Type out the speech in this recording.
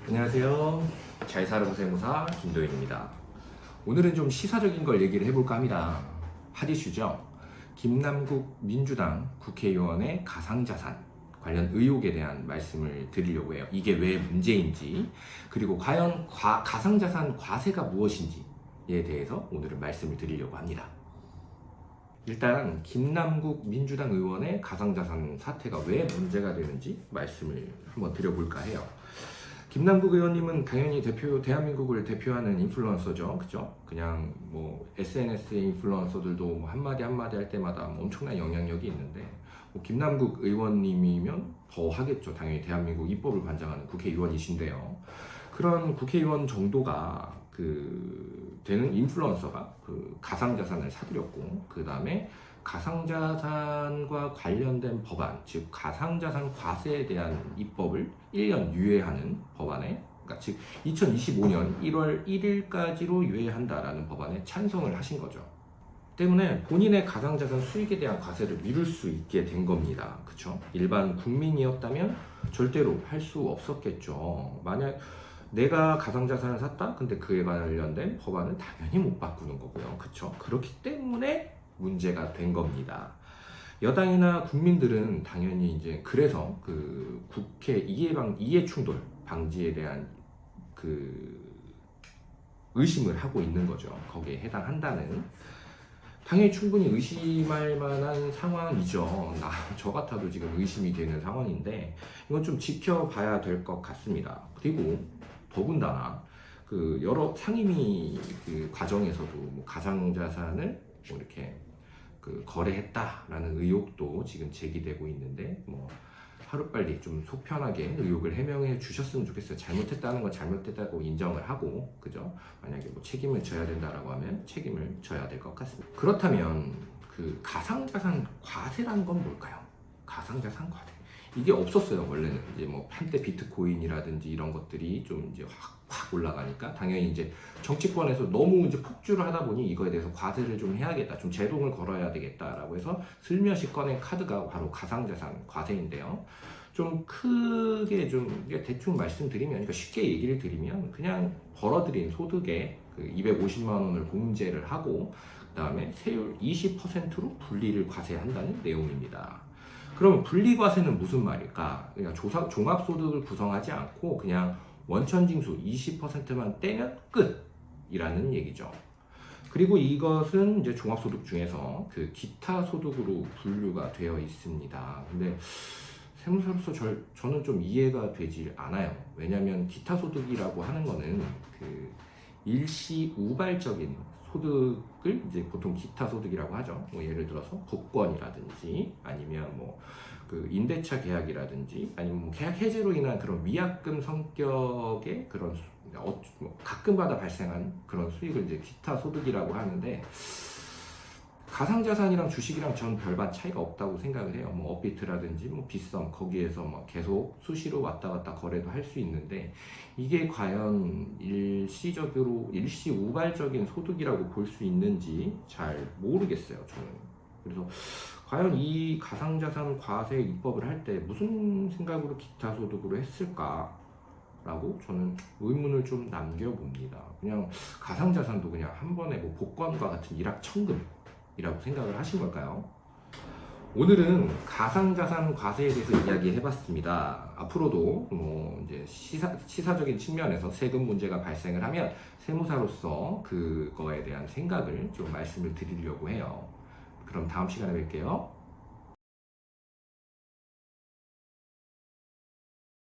안녕하세요. 잘 살아보 세무사 김도현입니다. 오늘은 좀 시사적인 걸 얘기를 해볼까 합니다. 핫 이슈죠. 김남국 민주당 국회의원의 가상자산 관련 의혹에 대한 말씀을 드리려고 해요. 이게 왜 문제인지, 그리고 과연 가상자산 과세가 무엇인지에 대해서 오늘은 말씀을 드리려고 합니다. 일단 김남국 민주당 의원의 가상자산 사태가 왜 문제가 되는지 말씀을 한번 드려볼까 해요. 김남국 의원님은 당연히 대한민국을 대표하는 인플루언서죠. 그죠? 그냥 뭐 SNS의 인플루언서들도 뭐 한마디 할 때마다 엄청난 영향력이 있는데, 뭐 김남국 의원님이면 더 하겠죠. 당연히 대한민국 입법을 관장하는 국회의원이신데요. 그런 국회의원 정도가 되는 인플루언서가 가상자산을 사들였고, 그 다음에 가상자산과 관련된 법안, 즉 가상자산 과세에 대한 입법을 1년 유예하는 법안에, 그러니까 즉 2025년 1월 1일까지로 유예한다라는 법안에 찬성을 하신 거죠. 때문에 본인의 가상자산 수익에 대한 과세를 미룰 수 있게 된 겁니다. 그쵸? 일반 국민이었다면 절대로 할 수 없었겠죠. 만약 내가 가상자산을 샀다? 근데 그에 관련된 법안을 당연히 못 바꾸는 거고요. 그쵸? 그렇기 때문에 문제가 된 겁니다. 여당이나 국민들은 당연히 이제 그래서 국회 이해 충돌 방지에 대한 의심을 하고 있는 거죠. 거기에 해당한다는. 당연히 충분히 의심할 만한 상황이죠. 저 같아도 지금 의심이 되는 상황인데, 이건 좀 지켜봐야 될 것 같습니다. 그리고 더군다나 여러 상임위 과정에서도 뭐 가상자산을 뭐 이렇게 거래했다라는 의혹도 지금 제기되고 있는데, 뭐 하루빨리 좀 속편하게 의혹을 해명해 주셨으면 좋겠어요. 잘못했다는 건 잘못했다고 인정을 하고, 그죠? 만약에 뭐 책임을 져야 된다라고 하면 책임을 져야 될 것 같습니다. 그렇다면 가상자산 과세란 건 뭘까요? 가상자산 과세. 이게 없었어요. 원래는 이제 뭐 한때 비트코인이라든지 이런 것들이 좀 이제 확 올라가니까 당연히 이제 정치권에서 너무 이제 폭주를 하다 보니 이거에 대해서 과세를 좀 해야겠다, 좀 제동을 걸어야 되겠다라고 해서 슬며시 꺼낸 카드가 바로 가상자산 과세인데요. 좀 크게 좀 대충 말씀드리면, 그러니까 쉽게 얘기를 드리면, 그냥 벌어들인 소득의 250만 원을 공제를 하고, 그 다음에 세율 20%로 분리를 과세한다는 내용입니다. 그러면 분리과세는 무슨 말일까? 그러니까 종합소득을 구성하지 않고 그냥 원천징수 20%만 떼면 끝이라는 얘기죠. 그리고 이것은 이제 종합소득 중에서 기타 소득으로 분류가 되어 있습니다. 근데 세무사로서 저는 좀 이해가 되질 않아요. 왜냐하면 기타 소득이라고 하는 거는 일시 우발적인 소득을 이제 보통 기타 소득이라고 하죠. 뭐 예를 들어서 복권이라든지 아니면 뭐 임대차 계약이라든지 아니면 뭐 계약 해지로 인한 그런 위약금 성격의 그런 가끔가다 발생한 그런 수익을 이제 기타 소득이라고 하는데, 가상자산이랑 주식이랑 전 별반 차이가 없다고 생각을 해요. 뭐 업비트라든지 뭐 빗썸, 거기에서 뭐 계속 수시로 왔다 갔다 거래도 할 수 있는데, 이게 과연 일시 우발적인 소득이라고 볼 수 있는지 잘 모르겠어요, 저는. 그래서 과연 이 가상자산 과세 입법을 할 때 무슨 생각으로 기타 소득으로 했을까? 라고 저는 의문을 좀 남겨봅니다. 그냥 가상자산도 그냥 한 번에 뭐 복권과 같은 일확천금이라고 생각을 하신 걸까요? 오늘은 가상자산 과세에 대해서 이야기해봤습니다. 앞으로도 뭐 이제 시사적인 측면에서 세금 문제가 발생을 하면 세무사로서 그거에 대한 생각을 좀 말씀을 드리려고 해요. 그럼 다음 시간에 뵐게요.